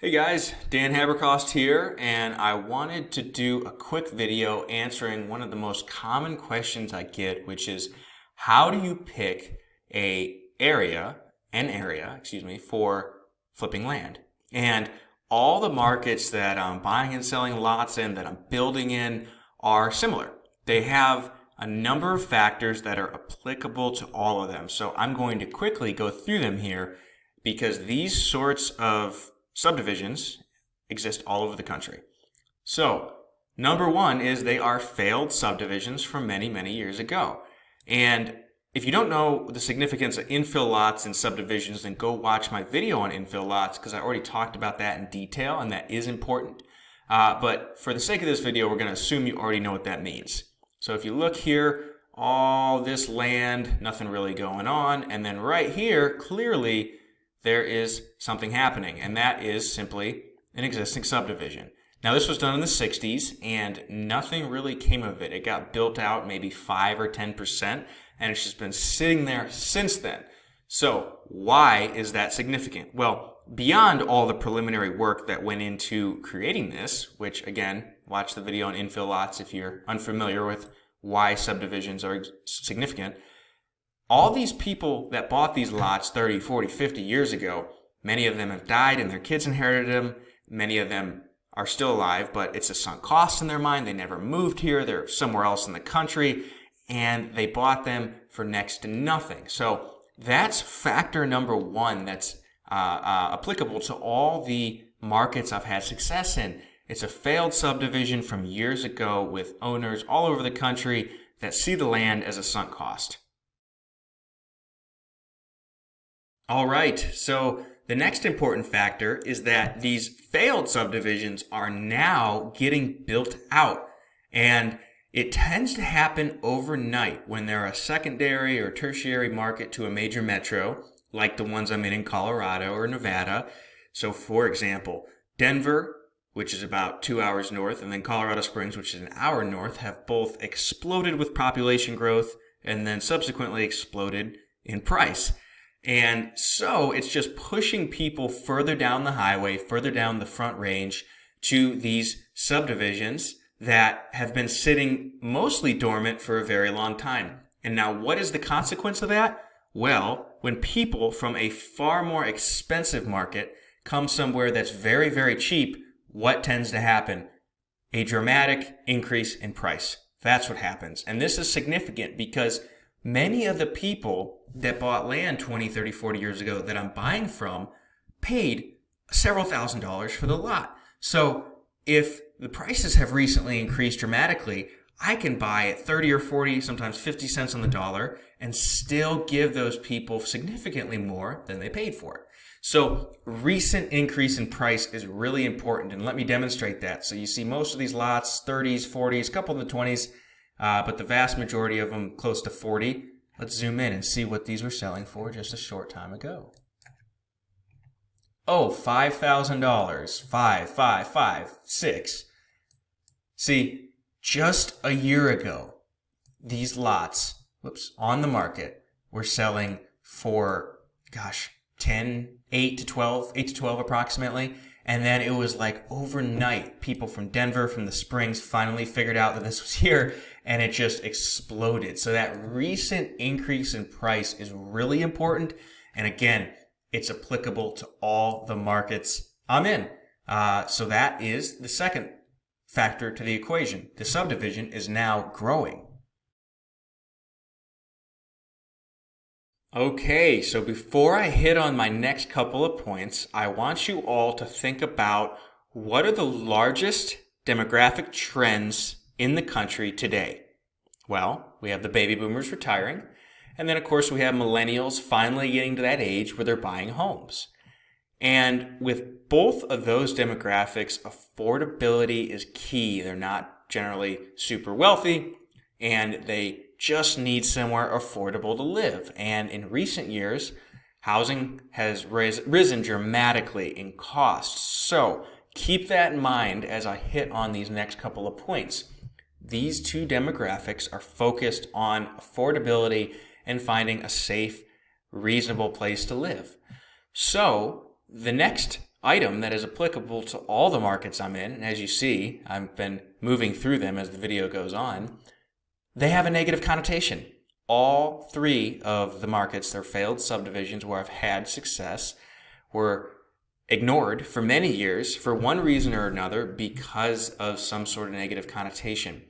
Hey guys, Dan Habercost here, and I wanted to do a quick video answering one of the most common questions I get, which is how do you pick an area, for flipping land? And all the markets that I'm buying and selling lots in, that I'm building in, are similar. They have a number of factors that are applicable to all of them. So I'm going to quickly go through them here because these sorts of subdivisions exist all over the country. So, number one is they are failed subdivisions from many, many years ago. And if you don't know the significance of infill lots and subdivisions, then go watch my video on infill lots because I already talked about that in detail, and that is important. But for the sake of this video, we're going to assume you already know what that means. So if you look here, all this land, nothing really going on, and then right here, clearly, there is something happening, and that is simply an existing subdivision. Now, this was done in the 60s, and nothing really came of it. It got built out maybe 5 or 10%, and it's just been sitting there since then. So, why is that significant? Well, beyond all the preliminary work that went into creating this, which, again, watch the video on infill lots if you're unfamiliar with why subdivisions are significant. All these people that bought these lots 30, 40, 50 years ago, many of them have died and their kids inherited them. Many of them are still alive, but it's a sunk cost in their mind. They never moved here. They're somewhere else in the country, and they bought them for next to nothing. So that's factor number one that's applicable to all the markets I've had success in. It's a failed subdivision from years ago with owners all over the country that see the land as a sunk cost. All right, so the next important factor is that these failed subdivisions are now getting built out, and it tends to happen overnight when they're a secondary or tertiary market to a major metro, like the ones I'm in Colorado or Nevada. So for example, Denver, which is about 2 hours north, and then Colorado Springs, which is an hour north, have both exploded with population growth and then subsequently exploded in price. And so it's just pushing people further down the highway, further down the Front Range to these subdivisions that have been sitting mostly dormant for a very long time. And now what is the consequence of that? Well, when people from a far more expensive market come somewhere that's very, very cheap, what tends to happen? A dramatic increase in price. That's what happens. And this is significant because many of the people that bought land 20, 30, 40 years ago that I'm buying from paid several $1,000s for the lot. So if the prices have recently increased dramatically, I can buy at 30 or 40, sometimes 50 cents on the dollar and still give those people significantly more than they paid for it. So recent increase in price is really important, and let me demonstrate that. So you see most of these lots, 30s, 40s, a couple in the 20s, but the vast majority of them close to 40. Let's zoom in and see what these were selling for just a short time ago. Oh, $5,000. 5, 5, 5, 6. See, just a year ago, these lots, on the market were selling for, 8 to 12 approximately. And then it was like overnight, people from Denver, from the Springs, finally figured out that this was here, and it just exploded. So that recent increase in price is really important. And again, it's applicable to all the markets I'm in. So that is the second factor to the equation. The subdivision is now growing. Okay, so before I hit on my next couple of points, I want you all to think about what are the largest demographic trends in the country today. Well, we have the baby boomers retiring, and then of course we have millennials finally getting to that age where they're buying homes. And with both of those demographics, affordability is key. They're not generally super wealthy, and they just need somewhere affordable to live. And in recent years, housing has risen dramatically in cost. So keep that in mind as I hit on these next couple of points. These two demographics are focused on affordability and finding a safe, reasonable place to live. So the next item that is applicable to all the markets I'm in, and as you see, I've been moving through them as the video goes on, they have a negative connotation. All three of the markets, they're failed subdivisions where I've had success, were ignored for many years for one reason or another because of some sort of negative connotation.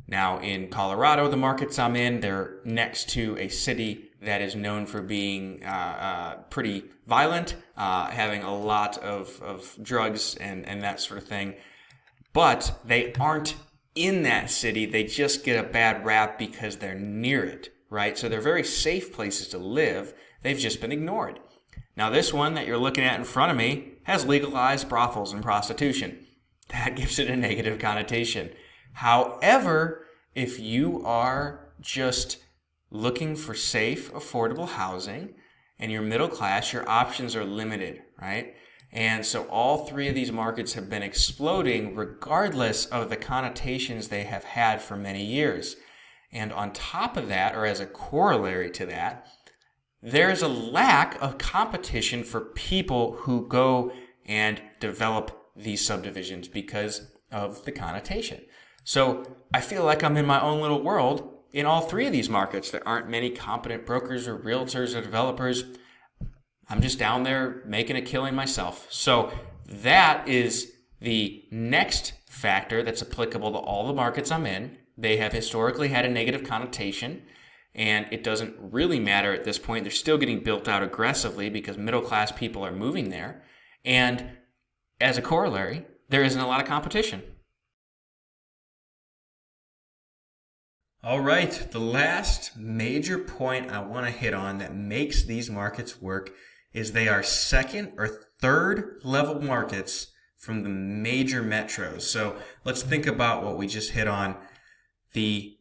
Now, in Colorado, the markets I'm in, they're next to a city that is known for being pretty violent, having a lot of drugs and that sort of thing. But they aren't in that city. They just get a bad rap because they're near it, right? So they're very safe places to live. They've just been ignored. Now, this one that you're looking at in front of me has legalized brothels and prostitution. That gives it a negative connotation. However, if you are just looking for safe, affordable housing and you're middle class, your options are limited, right? And so all three of these markets have been exploding regardless of the connotations they have had for many years. And on top of that, or as a corollary to that, there's a lack of competition for people who go and develop these subdivisions because of the connotation. So I feel like I'm in my own little world in all three of these markets. There aren't many competent brokers or realtors or developers. I'm just down there making a killing myself. So that is the next factor that's applicable to all the markets I'm in. They have historically had a negative connotation, and it doesn't really matter at this point. They're still getting built out aggressively because middle-class people are moving there. And as a corollary, there isn't a lot of competition. All right, the last major point I want to hit on that makes these markets work is they are second or third level markets from the major metros. So let's think about what we just hit on. The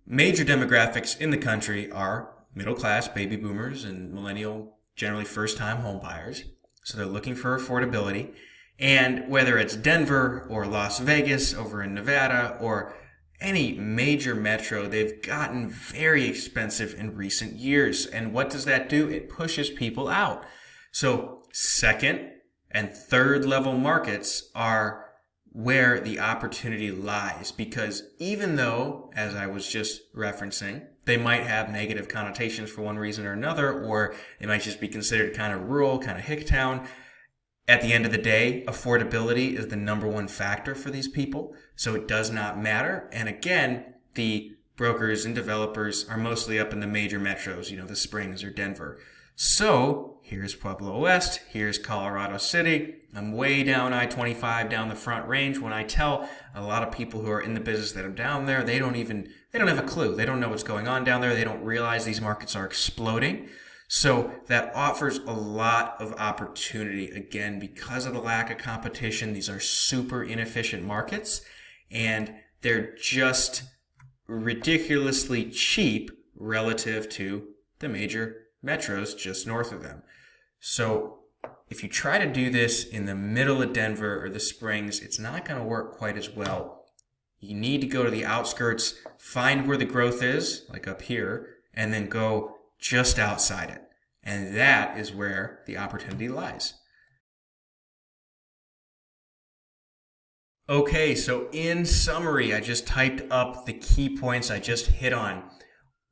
major demographics in the country are middle class baby boomers and millennial, generally first-time home buyers. So they're looking for affordability. And whether it's Denver or Las Vegas over in Nevada or any major metro, they've gotten very expensive in recent years. And what does that do? It pushes people out. So second and third level markets are where the opportunity lies, because even though, as I was just referencing, they might have negative connotations for one reason or another, or they might just be considered kind of rural, kind of hick town, at the end of the day, affordability is the number one factor for these people, so it does not matter. And again, the brokers and developers are mostly up in the major metros, the Springs or Denver. So here's Pueblo West, here's Colorado City. I'm way down I-25 down the Front Range. When I tell a lot of people who are in the business that I'm down there, they don't have a clue. They don't know what's going on down there. They don't realize these markets are exploding. So that offers a lot of opportunity. Again, because of the lack of competition, these are super inefficient markets, and they're just ridiculously cheap relative to the major metros just north of them. So if you try to do this in the middle of Denver or the Springs, it's not going to work quite as well. You need to go to the outskirts, find where the growth is, like up here, and then go just outside it. And that is where the opportunity lies. Okay, so in summary, I just typed up the key points I just hit on.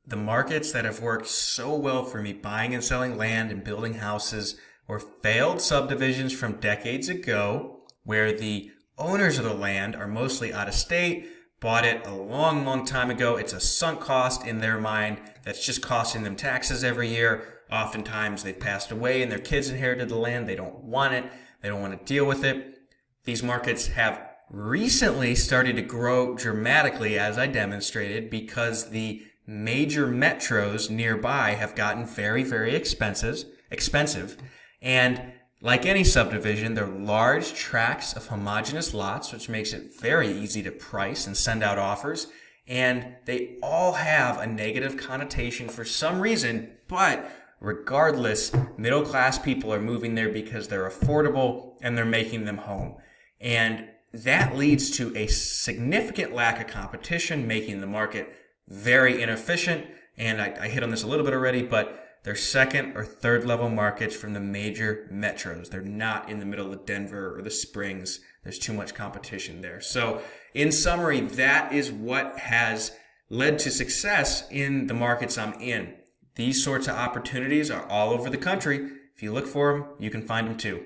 The markets that have worked so well for me buying and selling land and building houses were failed subdivisions from decades ago, where the owners of the land are mostly out of state, bought it a long, long time ago. It's a sunk cost in their mind that's just costing them taxes every year. Oftentimes they've passed away and their kids inherited the land. They don't want it. They don't want to deal with it. These markets have recently started to grow dramatically, as I demonstrated, because the major metros nearby have gotten very, very expensive. And like any subdivision, they're large tracts of homogeneous lots, which makes it very easy to price and send out offers. And they all have a negative connotation for some reason, but regardless, middle-class people are moving there because they're affordable and they're making them home. And that leads to a significant lack of competition, making the market very inefficient. And I hit on this a little bit already, but They're second or third level markets from the major metros. They're not in the middle of Denver or the Springs. There's too much competition there. So in summary, that is what has led to success in the markets I'm in. These sorts of opportunities are all over the country. If you look for them, you can find them too.